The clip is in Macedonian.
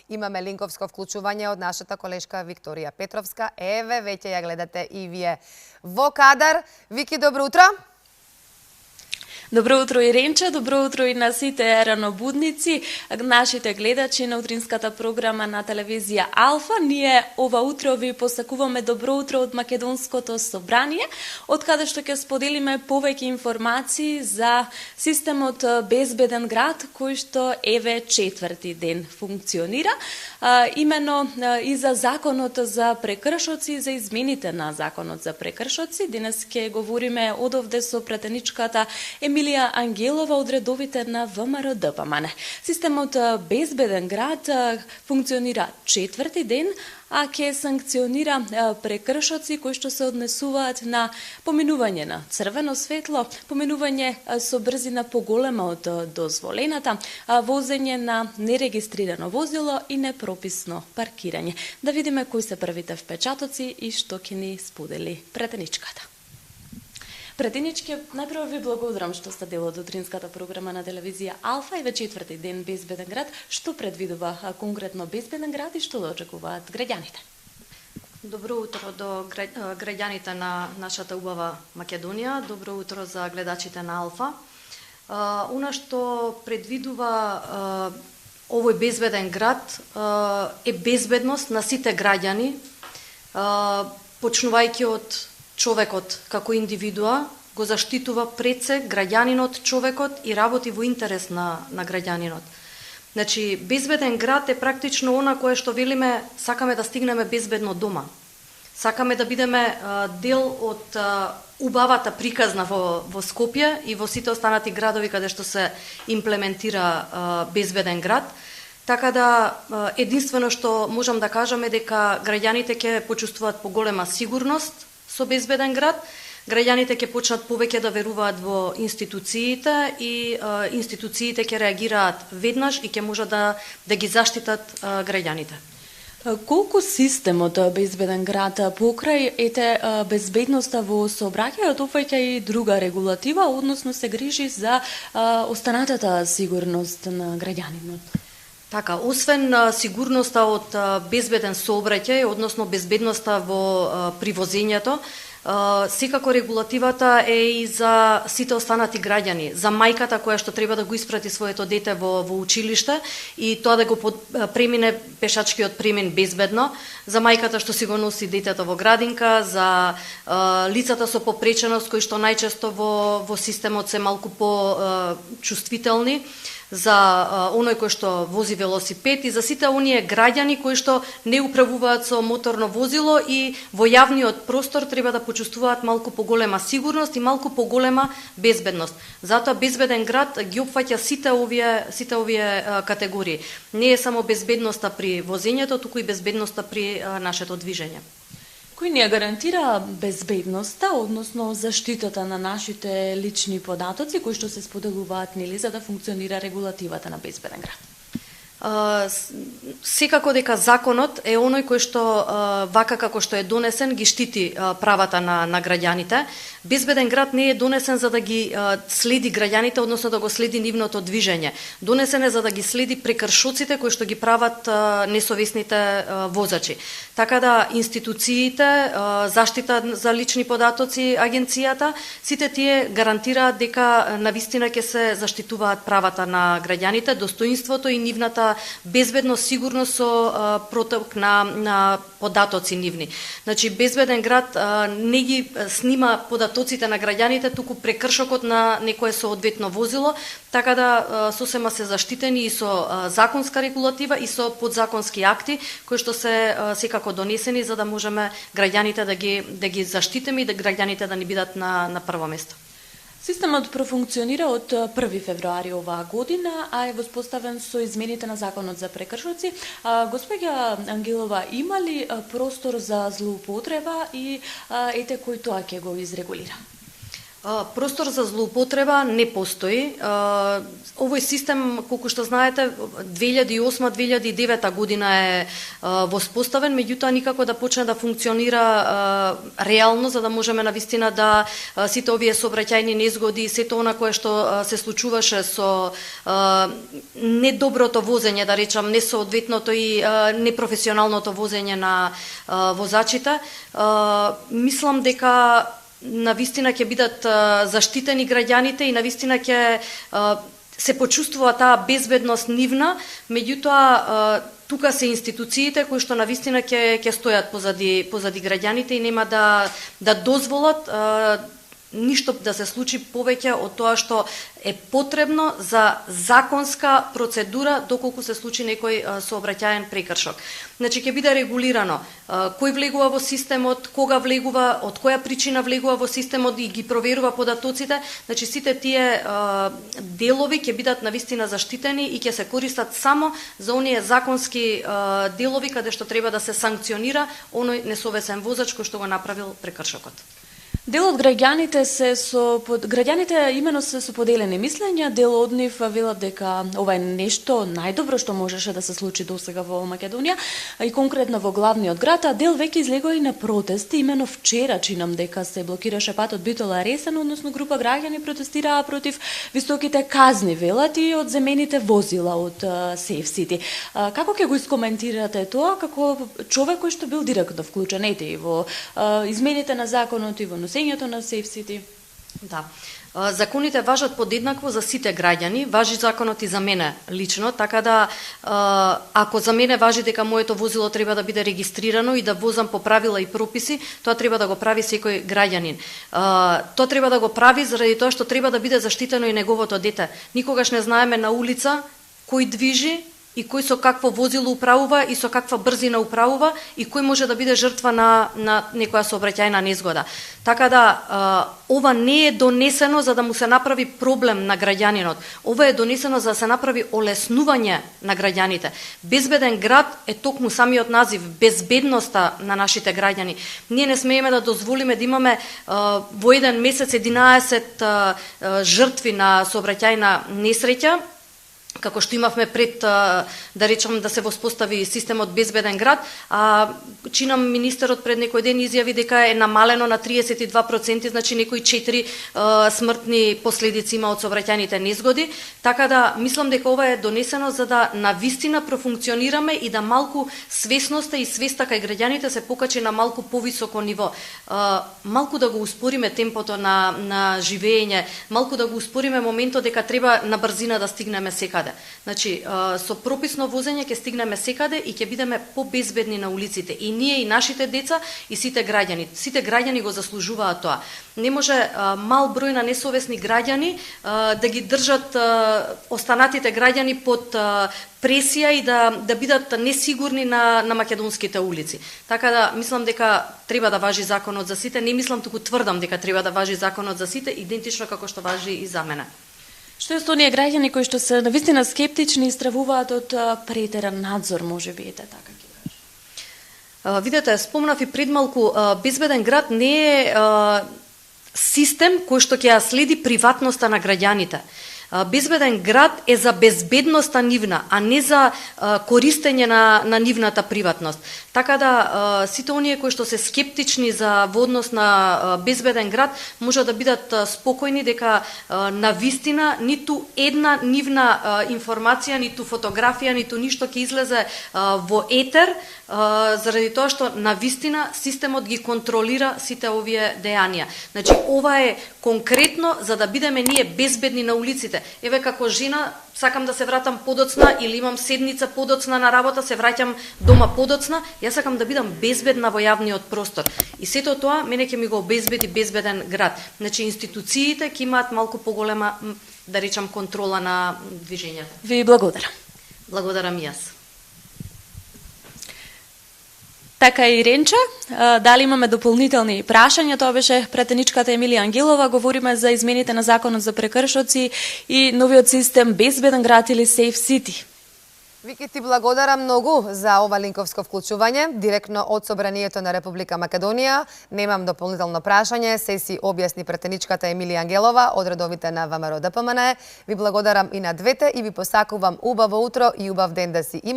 Имаме линковско вклучување од нашата колешка Викторија Петровска. Еве, веќе ја гледате и вие во кадар. Вики, добро утро! Добро утро Иренче, добро утро и на сите ранобудници, нашите гледачи на утринската програма на телевизија Алфа. Ние ова утро ви посакуваме добро утро од Македонското собрание, од каде што ќе споделиме повеќе информации за системот Безбеден град, кој што еве четврти ден функционира. Имено и за законот за прекршоци, за измените на законот за прекршоци. Денес ќе говориме одовде со претеничката Емилија Ангелова од редовите на ВМРО-ДПМН. Системот Безбеден град функционира четврти ден, а ќе санкционира прекршоци кои што се однесуваат на поминување на црвено светло, поминување со брзина поголема од дозволената, возење на нерегистрирано возило и непрописно паркирање. Да видиме кои се првите впечатоци и што ќе ни сподели претеничката. Претеничке, најпрво ви благодарам што сте дел од утринската програма на телевизија Алфа и ве четврти ден Безбеден град. Што предвидува конкретно Безбеден град и што очекуваат граѓаните? Добро утро до граѓаните на нашата убава Македонија. Добро утро за гледачите на Алфа. Она што предвидува овој Безбеден град е безбедност на сите граѓани, почнувајќи од човекот како индивидуа, го заштитува пред се граѓанинот, човекот и работи во интерес на граѓанинот. Значи, Безбеден град е практично она кое што велиме, сакаме да стигнеме безбедно дома. Сакаме да бидеме дел од убавата приказна во Скопје и во сите останати градови каде што се имплементира Безбеден град. Така да, единствено што можам да кажам е дека граѓаните ќе почувствуваат поголема сигурност со Безбеден град, граѓаните ќе почнат повеќе да веруваат во институциите и институциите ќе реагираат веднаш и ќе можат да ги заштитат граѓаните. Колку системот Безбеден град покрај безбедноста во сообраќајот опфаќа и друга регулатива, односно се грижи за останатата сигурност на граѓанинот? Така, освен сигурноста од безбеден сообраќај, односно безбедноста во привозењето, секако регулативата е и за сите останати граѓани, за мајката која што треба да го испрати своето дете во училиште и тоа да го премине пешачкиот премин безбедно, за мајката што си го носи детето во градинка, за лицата со попреченост кои што најчесто во системот се малку по-чувствителни, за оној кој што вози велосипед и за сите оние граѓани кои што не управуваат со моторно возило и во јавниот простор треба да почувствуваат малку поголема сигурност и малку поголема безбедност. Затоа Безбеден град ги опфаќа сите овие категории. Не е само безбедноста при возењето, туку и безбедноста при нашето движење. Кој ни ја гарантира безбедноста, односно заштитата на нашите лични податоци кои што се споделуваат нели за да функционира регулативата на Безбеден град? Секако дека законот е оној кој што вака како што е донесен ги штити правата на граѓаните. Безбеден град не е донесен за да ги следи граѓаните, односно да го следи нивното движење. Донесен е за да ги следи прекршоците кои што ги прават несовесните возачи. Така да институциите, заштита за лични податоци, агенцијата, сите тие гарантираат дека навистина ќе се заштитуваат правата на граѓаните, достоинството и нивната безбедност, сигурност со проток на податоци нивни. Значи, Безбеден град не ги снима податоците на граѓаните, туку прекршокот на некое соодветно возило, така да сосема се заштитени и со законска регулатива и со подзаконски акти, кои што се секако донесени за да можеме граѓаните да ги заштитиме и да граѓаните да ни бидат на прво место. Системот профункционира од 1 февруари оваа година, а е воспоставен со измените на законот за прекршоци. Господја Ангелова, има ли простор за злоупотреба и кој тоа ќе го изрегулира? Простор за злоупотреба не постои. Овој систем, колку што знаете, 2008-2009 година е воспоставен, меѓутоа никако да почне да функционира реално, за да можеме навистина да сите овие сообраќајни незгоди и сето она кое што се случуваше со недоброто возење, да речам, несоодветното и непрофесионалното возење на возачите, мислам дека навистина ќе бидат заштитени граѓаните и навистина ќе се почувствува таа безбедност нивна, меѓутоа тука се институциите кои што навистина ќе стојат позади граѓаните и нема да дозволат ништо да се случи повеќе од тоа што е потребно за законска процедура доколку се случи некој сообраќаен прекршок. Значи ќе биде регулирано кој влегува во системот, кога влегува, од која причина влегува во системот и ги проверува податоците. Значи сите тие делови ќе бидат навистина заштитени и ќе се користат само за оние законски делови каде што треба да се санкционира оној несовесен возач кој што го направил прекршокот. Дел од граѓаните граѓаните имено се со поделени мислења, дел од нив велат дека ова е нешто најдобро што можеше да се случи досега во Македонија и конкретно во главниот град, а дел веќе излегоа и на протести. Имено вчера чинам дека се блокираше патот Битола-Ресен, односно група граѓани протестираа против високите казни, велат, и од земените возила од Safe City. Како ќе го искоментирате тоа како човек кој што бил директно вклучен и во измените на законот и во носењето на Safe City? Да. Законите важат подеднакво за сите граѓани, важи законот и за мене лично, така да ако за мене важи дека моето возило треба да биде регистрирано и да возам по правила и прописи, тоа треба да го прави секој граѓанин. Тоа треба да го прави заради тоа што треба да биде заштитено и неговото дете. Никогаш не знаеме на улица кој движи и кој со какво возило управува и со каква брзина управува и кој може да биде жртва на некоја сообраќајна незгода. Така да ова не е донесено за да му се направи проблем на граѓанинот. Ова е донесено за да се направи олеснување на граѓаните. Безбеден град е токму самиот назив, безбедноста на нашите граѓани. Ние не смееме да дозволиме да имаме во еден месец 11 жртви на сообраќајна несреќа, како што имавме пред, да речам, да се воспостави системот безбеден град, а чинам министерот пред некој ден изјави дека е намалено на 32%, значи некои 4 смртни последици има од сообраќајните незгоди, така да мислам дека ова е донесено за да навистина профункционираме и да малку свесноста и свеста кај граѓаните се покачи на малку повисоко ниво. Малку да го успориме темпото на живење, малку да го успориме моментот дека треба на брзина да стигнеме секаде. Значи, со прописно возење ќе стигнеме секаде и ќе бидеме побезбедни на улиците. И ние, и нашите деца, и сите граѓани. Сите граѓани го заслужуваат тоа. Не може мал број на несовесни граѓани да ги држат останатите граѓани под пресија и да бидат несигурни на македонските улици. Така да, мислам дека треба да важи законот за сите. Не мислам, туку тврдам дека треба да важи законот за сите, идентично како што важи и за мене. Што е со оние граѓани кои што се навистина скептични и стравуваат од претеран надзор, можеби ете така ќе кажа? Видете, спомнав и пред малку, безбеден град не е систем кој што ќе ја следи приватноста на граѓаните. Безбеден град е за безбедноста нивна, а не за користење на нивната приватност. Така да сите оние кои што се скептични за во однос на безбеден град може да бидат спокојни дека навистина ниту една нивна информација, ниту фотографија, ниту ништо ќе излезе во етер, заради тоа што навистина системот ги контролира сите овие дејанија. Значи ова е конкретно за да бидеме ние безбедни на улиците. Еве како жена сакам да се вратам подоцна или имам седница подоцна на работа, се враќам дома подоцна, јас сакам да бидам безбедна во јавниот простор. И сето тоа мене ќе ми го обезбеди безбеден град. Значи институциите ќе имаат малку поголема, да речам, контрола на движењето. Ви благодарам. Благодарам и јас. Така и Ренче, дали имаме дополнителни прашања? Тоа беше претеничката Емилија Ангелова. Говориме за измените на законот за прекршоци и новиот систем безбеден град или Safe City. Вики, ти благодарам многу за ова линковско вклучување, директно од Собранието на Република Македонија. Немам дополнително прашање, се си објасни претеничката Емилија Ангелова од редовите на ВМРО ДПМН. Ви благодарам и на двете и ви посакувам убаво утро и убав ден да си имате.